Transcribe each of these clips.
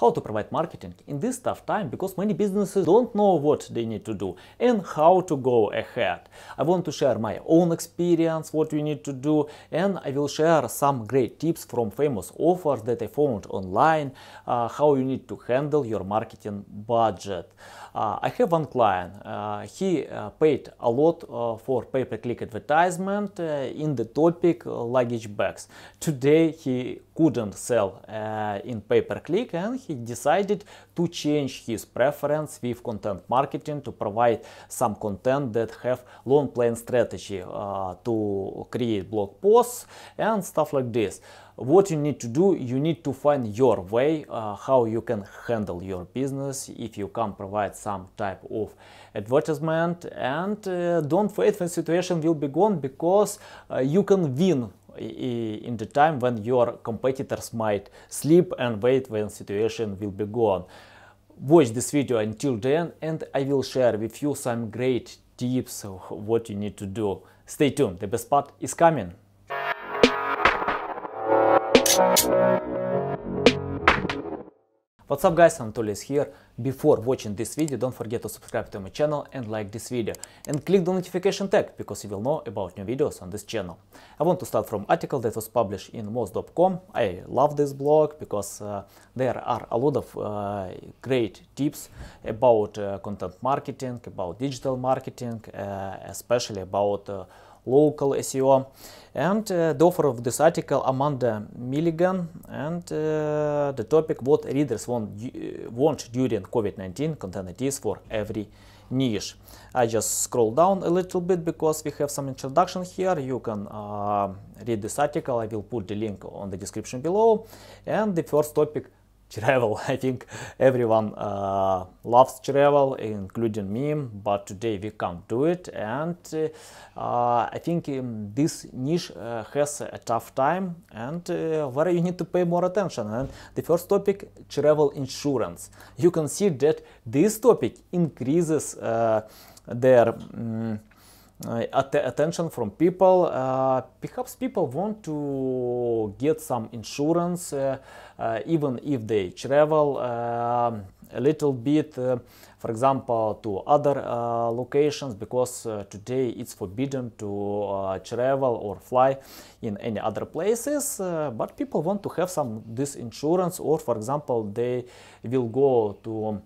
how to provide marketing in this tough time, because many businesses don't know what they need to do and how to go ahead. I want to share my own experience, what we need to do, and I will share some great tips from famous offers that I found online, how you need to handle your marketing budget. I have one client, he paid a lot for pay-per-click advertisement in the topic luggage bags. Today he couldn't sell in pay-per-click, and he decided to change his preference with content marketing to provide some content that have long plan strategy to create blog posts and stuff like this. What you need to do, you need to find your way, how you can handle your business if you can provide some type of advertisement, and don't wait when situation will be gone, because you can win in the time when your competitors might sleep and wait when situation will be gone. Watch this video until the end, and I will share with you some great tips of what you need to do. Stay tuned, the best part is coming. What's up guys, Anatoly is here. Before watching this video, don't forget to subscribe to my channel and like this video, and click the notification tag, because you will know about new videos on this channel. I want to start from article that was published in moz.com. I love this blog because there are a lot of great tips about content marketing, about digital marketing, especially about local SEO, and the author of this article, Amanda Milligan, and the topic: what readers want during COVID-19, content ideas for every niche. I just scroll down a little bit because we have some introduction here. You can read this article. I will put the link on the description below. And the first topic: travel. I think everyone loves travel, including me, but today we can't do it, and I think this niche has a tough time, and where you need to pay more attention. And the first topic: travel insurance. You can see that this topic increases their attention from people. Perhaps people want to get some insurance even if they travel a little bit, for example, to other locations, because today it's forbidden to travel or fly in any other places, but people want to have some this insurance, or for example they will go to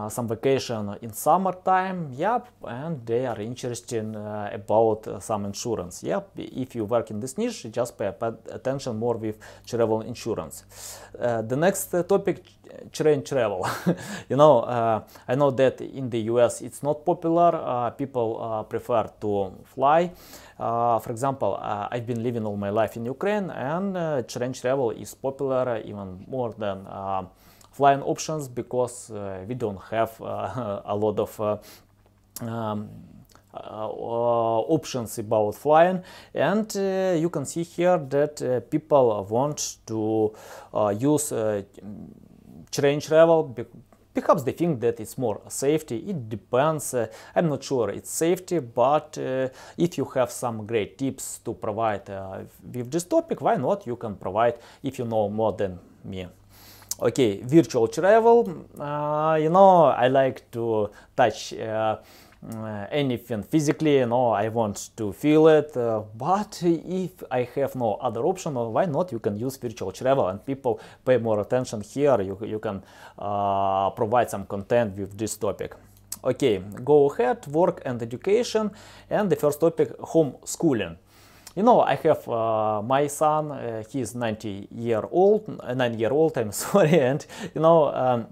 some vacation in summertime, yep, and they are interested about some insurance. Yep, if you work in this niche, just pay attention more with travel insurance. The next topic: train travel. You know, I know that in the US it's not popular. People prefer to fly. For example, I've been living all my life in Ukraine, and train travel is popular even more than flying options, because we don't have a lot of options about flying. And you can see here that people want to use train travel. Perhaps they think that it's more safety. It depends. I'm not sure it's safety, but if you have some great tips to provide with this topic, why not? You can provide if you know more than me. Okay, virtual travel. You know, I like to touch anything physically. You know, I want to feel it. But if I have no other option, why not? You can use virtual travel, and people pay more attention here. You can provide some content with this topic. Okay, go ahead. Work and education. And the first topic: homeschooling. You know, I have my son, he's 9-year-old, I'm sorry, and you know,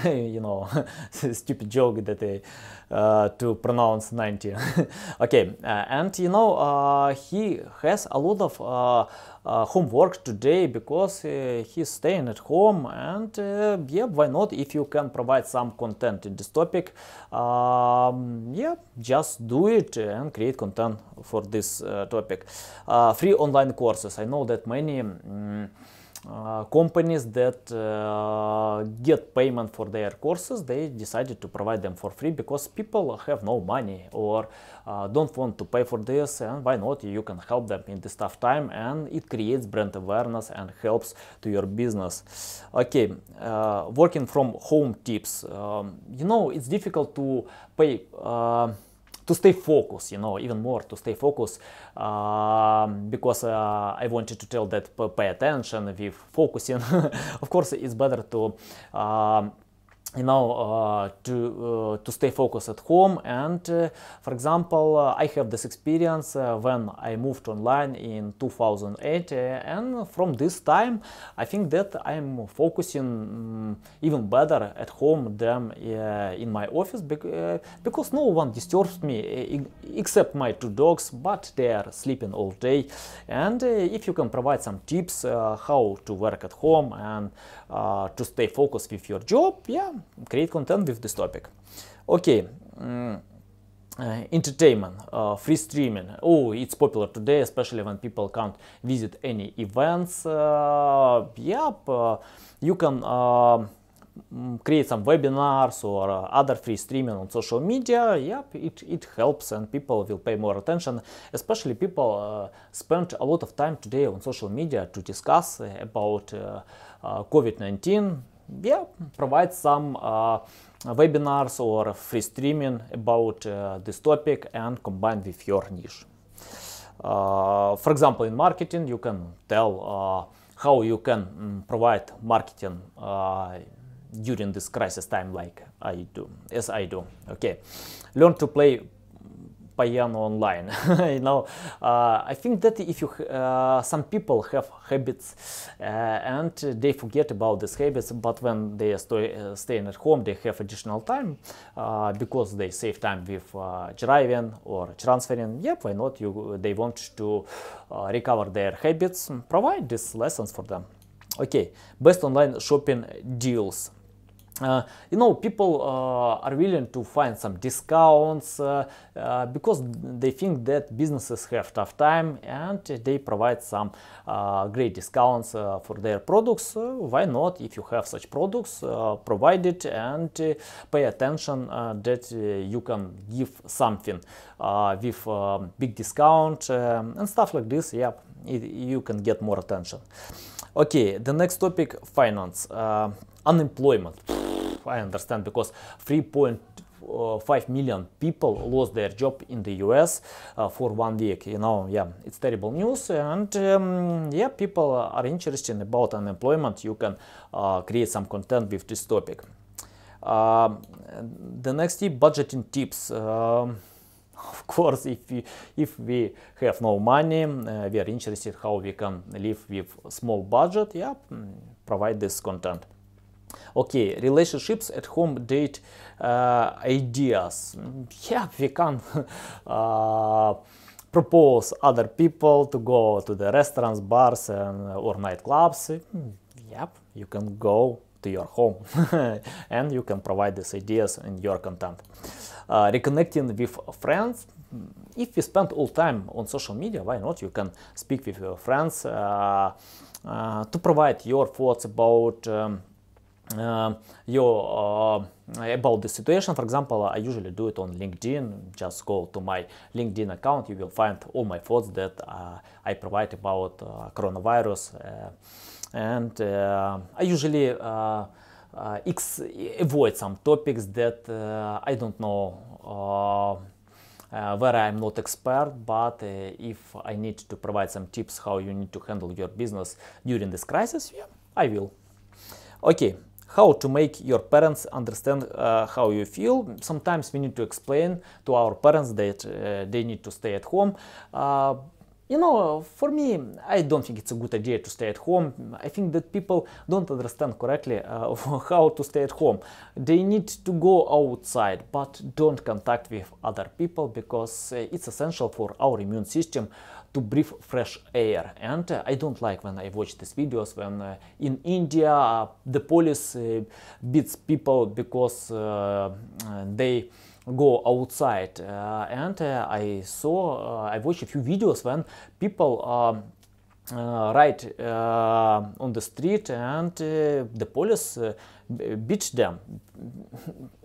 you know, stupid joke that to pronounce 90. Okay, and you know, he has a lot of homework today, because he's staying at home, and yeah, why not? If you can provide some content in this topic, yeah, just do it and create content for this topic. Free online courses. I know that many companies that get payment for their courses, they decided to provide them for free because people have no money or don't want to pay for this, and why not? You can help them in this tough time, and it creates brand awareness and helps to your business. Okay, working from home tips. You know, it's difficult to pay to stay focused, you know, even more to stay focused, because I wanted to tell that pay attention with focusing. Of course, it's better to you know, to stay focused at home. And for example, I have this experience when I moved online in 2008, and from this time I think that I'm focusing even better at home than in my office, because no one disturbs me except my two dogs, but they are sleeping all day. And if you can provide some tips how to work at home and to stay focused with your job, yeah, create content with this topic. Okay, entertainment, free streaming. Oh, it's popular today, especially when people can't visit any events. You can create some webinars or other free streaming on social media. Yep, it helps, and people will pay more attention. Especially people spend a lot of time today on social media to discuss about COVID-19. Yeah, provide some webinars or free streaming about this topic and combine with your niche. For example, in marketing, you can tell how you can provide marketing during this crisis time, like I do, as I do. Okay, learn to play piano online. You know, I think that if you some people have habits and they forget about these habits, but when they are staying at home, they have additional time because they save time with driving or transferring. Yep, why not? They want to recover their habits. Provide these lessons for them. Okay, best online shopping deals. You know, people are willing to find some discounts because they think that businesses have tough time, and they provide some great discounts for their products. Why not? If you have such products, provide it and pay attention that you can give something with big discount and stuff like this. Yeah, you can get more attention. Okay, the next topic, finance. Unemployment. I understand, because 3.5 million people lost their job in the US for 1 week. You know, yeah, it's terrible news, and yeah, people are interested about unemployment. You can create some content with this topic. The next tip, budgeting tips. Of course, if we have no money, we are interested how we can live with small budget. Yeah, provide this content. Okay, relationships at home date ideas. Yeah, we can propose other people to go to the restaurants, bars, or nightclubs. Yep, you can go to your home and you can provide these ideas in your content. Reconnecting with friends. If you spend all time on social media, why not? You can speak with your friends to provide your thoughts about about the situation. For example, I usually do it on LinkedIn. Just go to my LinkedIn account. You will find all my thoughts that I provide about coronavirus, and I usually avoid some topics that I don't know, where I'm not expert, but if I need to provide some tips how you need to handle your business during this crisis, yeah, I will. Okay, how to make your parents understand how you feel. Sometimes we need to explain to our parents that they need to stay at home. You know, for me, I don't think it's a good idea to stay at home. I think that people don't understand correctly how to stay at home. They need to go outside, but don't contact with other people, because it's essential for our immune system to breathe fresh air. And I don't like when I watch these videos when in India the police beats people because they go outside, and I watched a few videos when people right on the street, and the police beat them.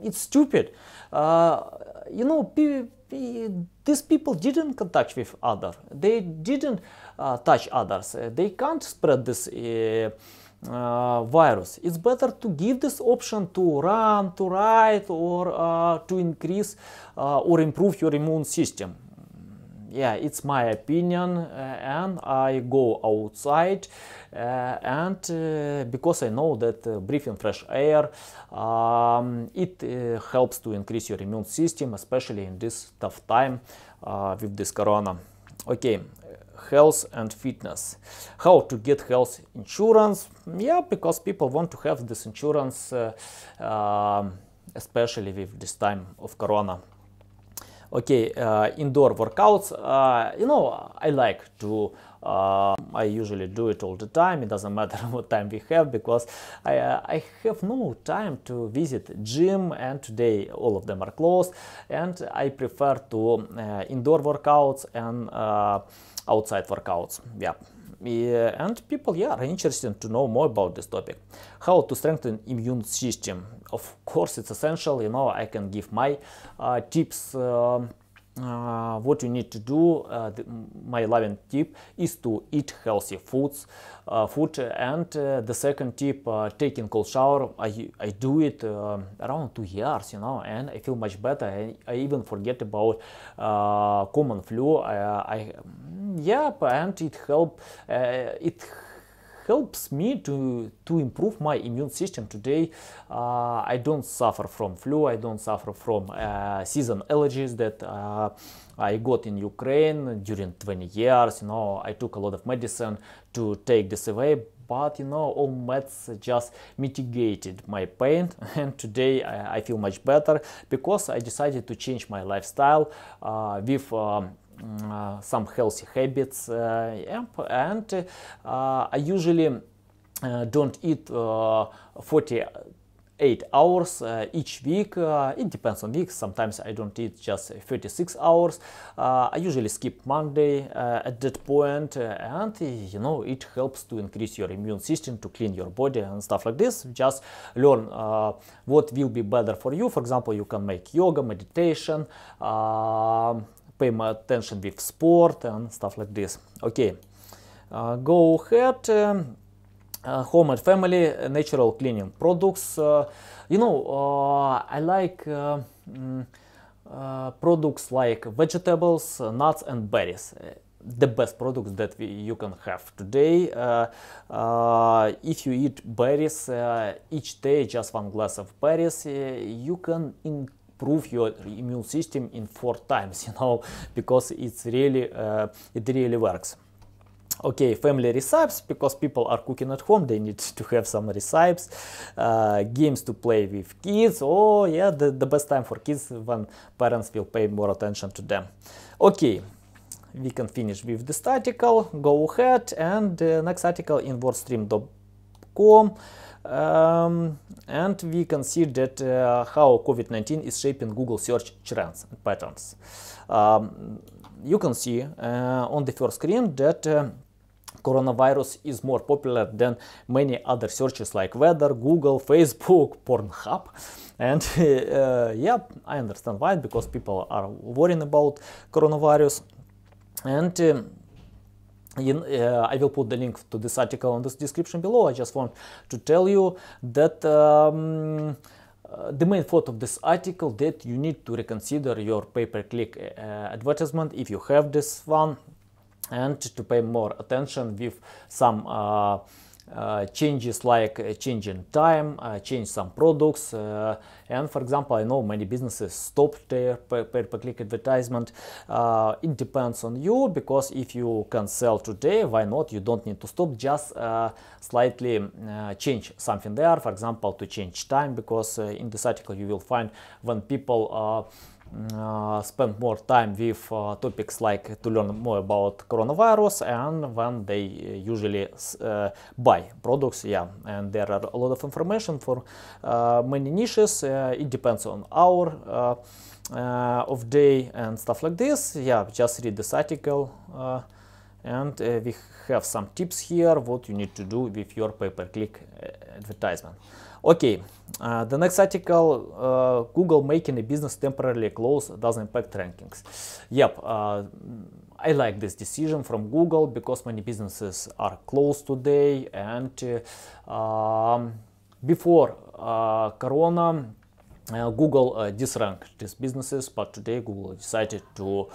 It's stupid. You know, these people didn't contact with others. They didn't touch others. They can't spread this virus. It's better to give this option to run, to ride, or to increase or improve your immune system. Yeah, it's my opinion, and I go outside, and because I know that breathing fresh air, it helps to increase your immune system, especially in this tough time with this corona. Okay, health and fitness. How to get health insurance? Yeah, because people want to have this insurance, especially with this time of corona. Okay, indoor workouts, you know, I like to, I usually do it all the time. It doesn't matter what time we have, because I have no time to visit gym, and today all of them are closed, and I prefer to indoor workouts and outside workouts. Yeah. And people, yeah, are interested to know more about this topic. How to strengthen immune system? Of course, it's essential. You know, I can give my tips. What you need to do. My 11th tip is to eat healthy food, and the second tip, taking cold shower. I do it around 2 years, you know, and I feel much better. I even forget about common flu. Yeah, and it helps me to improve my immune system. Today I don't suffer from flu, I don't suffer from season allergies that I got in Ukraine during 20 years. You know, I took a lot of medicine to take this away, but you know, all meds just mitigated my pain, and today I feel much better because I decided to change my lifestyle with some healthy habits, and I usually don't eat 48 hours each week. It depends on weeks. Sometimes I don't eat just 36 hours. I usually skip Monday at that point, and you know, it helps to increase your immune system, to clean your body and stuff like this. Just learn what will be better for you. For example, you can make yoga, meditation, pay more attention with sport and stuff like this. Okay, go ahead. Home and family, natural cleaning products. You know, I like products like vegetables, nuts and berries. The best products that you can have today. If you eat berries each day, just 1 glass of berries, you can improve your immune system in 4 times, you know, because it's really it really works. Okay, family recipes, because people are cooking at home, they need to have some recipes. Games to play with kids. Oh yeah, the best time for kids when parents will pay more attention to them. Okay, we can finish with this article. Go ahead, and the next article in wordstream.com. And we can see that how COVID-19 is shaping Google search trends and patterns. You can see on the first screen that coronavirus is more popular than many other searches like weather, Google, Facebook, Pornhub. And yeah, I understand why, because people are worrying about coronavirus. And I will put the link to this article in the description below. I just want to tell you that the main thought of this article, that you need to reconsider your pay-per-click advertisement if you have this one, and to pay more attention with some changes, like changing time, change some products, and for example, I know many businesses stopped their pay-per-click advertisement. It depends on you, because if you can sell today, why not? You don't need to stop, just slightly change something there, for example, to change time, because in this article you will find when people spend more time with topics like to learn more about coronavirus, and when they usually buy products. Yeah, and there are a lot of information for many niches. It depends on hour of day and stuff like this. Yeah, just read this article and we have some tips here what you need to do with your pay-per-click advertisement. Okay, the next article, Google making a business temporarily closed doesn't impact rankings. Yep, I like this decision from Google because many businesses are closed today, and before Corona, Google disranked these businesses, but today Google decided to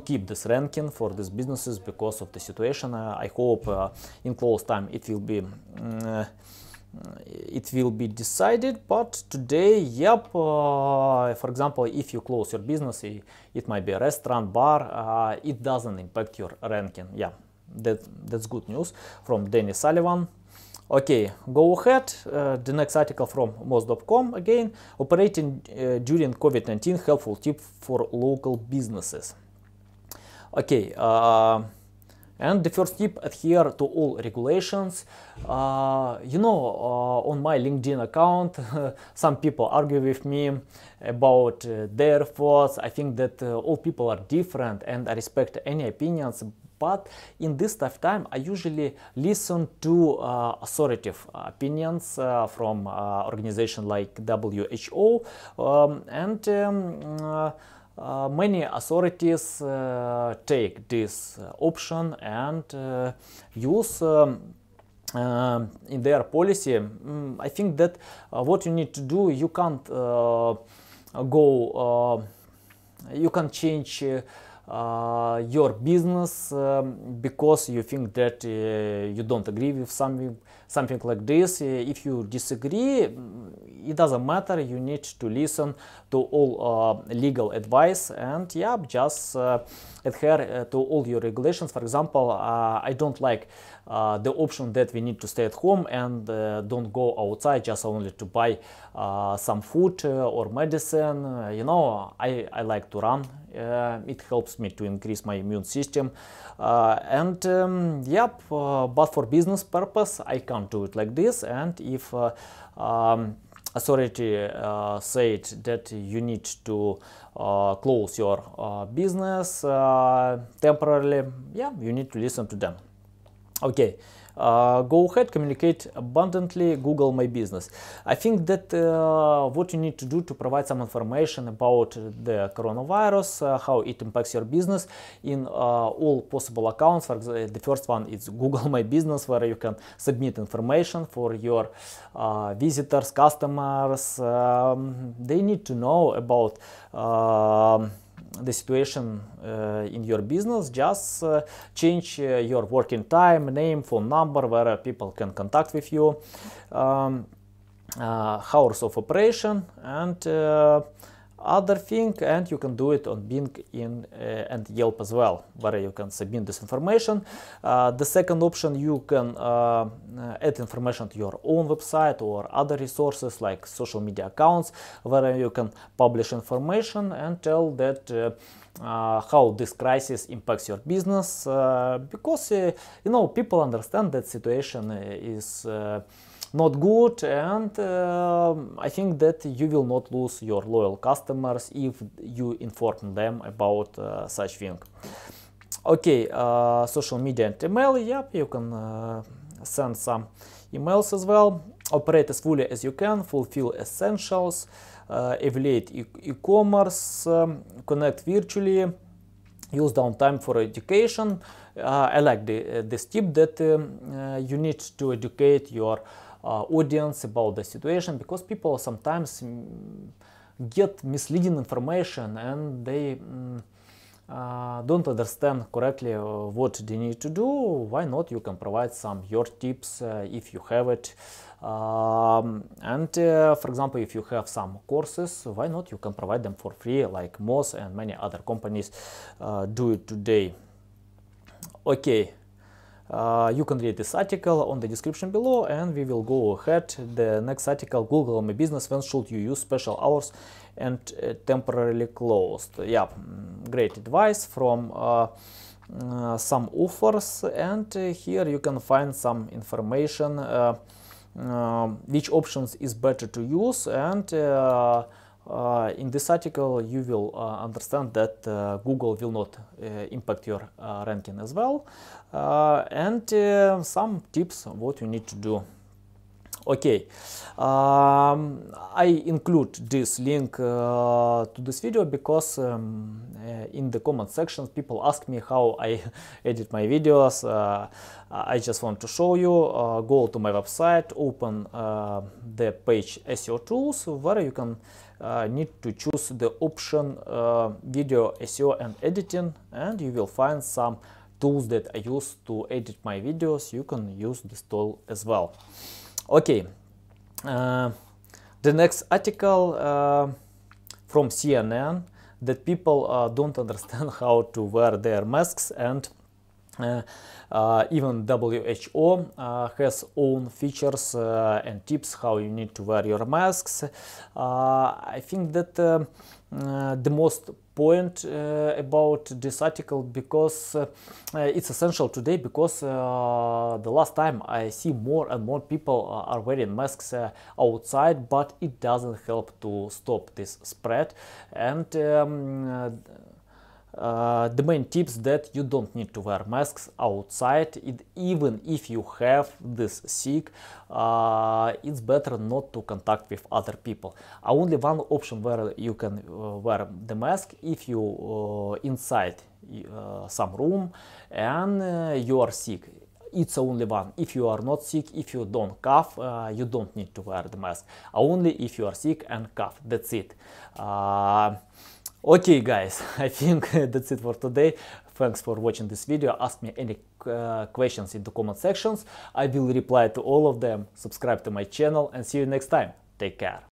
keep this ranking for these businesses because of the situation. I hope in close time it will be decided, but today, yep, for example, if you close your business, it might be a restaurant, bar, it doesn't impact your ranking. Yeah, that's good news from Danny Sullivan. Okay, go ahead. The next article from Moz.com again, operating during COVID-19, helpful tip for local businesses. Okay, and the first tip, adhere to all regulations. On my LinkedIn account, some people argue with me about their thoughts. I think that all people are different and I respect any opinions. But in this tough time, I usually listen to authoritative opinions from organizations like WHO many authorities take this option and use in their policy. I think that what you need to do, you can't you can change your business because you think that you don't agree with something like this. If you disagree, it doesn't matter. You need to listen to all legal advice and yeah, just adhere to all your regulations. For example, I don't like the option that we need to stay at home and don't go outside just only to buy some food or medicine. I like to run. It helps me to increase my immune system, but for business purpose I can't do it like this. And if authority said that you need to close your business temporarily, yeah, you need to listen to them. Okay, go ahead, communicate abundantly, Google My Business. I think that what you need to do to provide some information about the coronavirus, how it impacts your business in all possible accounts. For example, the first one is Google My Business, where you can submit information for your visitors, customers. They need to know about the situation in your business. Just change your working time, name, phone number, where people can contact with you, hours of operation, and other thing. And you can do it on Bing and Yelp as well, where you can submit this information. The second option, you can add information to your own website or other resources like social media accounts, where you can publish information and tell that how this crisis impacts your business, because people understand that situation is not good, and I think that you will not lose your loyal customers if you inform them about such thing. Okay, social media and email. Yep, you can send some emails as well. Operate as fully as you can, fulfill essentials, evaluate e-commerce, connect virtually, use downtime for education. I like this tip that you need to educate your audience about the situation, because people sometimes get misleading information and they don't understand correctly what they need to do. Why not? You can provide some your tips if you have it. For example, if you have some courses, why not? You can provide them for free, like Moz and many other companies do it today. Okay. You can read this article on the description below, and we will go ahead. The next article, Google My Business, when should you use special hours and temporarily closed? Yeah, great advice from some authors, and here you can find some information which options is better to use, and in this article you will understand that Google will not impact your ranking as well, and some tips what you need to do. Okay, I include this link to this video because in the comment sections people ask me how I edit my videos. I just want to show you. Go to my website, open the page SEO tools, where you can need to choose the option video SEO and editing, and you will find some tools that I use to edit my videos. You can use this tool as well. Okay, the next article from CNN, that people don't understand how to wear their masks, and even WHO has own features and tips how you need to wear your masks. I think that the most point about this article, because it's essential today, because the last time I see more and more people are wearing masks outside, but it doesn't help to stop this spread. And the main tips that you don't need to wear masks outside, even if you have this sick, it's better not to contact with other people. Only one option where you can wear the mask if you inside some room and you are sick. It's only one. If you are not sick, if you don't cough, you don't need to wear the mask. Only if you are sick and cough, that's it. Okay guys, I think that's it for today. Thanks for watching this video. Ask me any questions in the comment sections. I will reply to all of them. Subscribe to my channel and see you next time. Take care.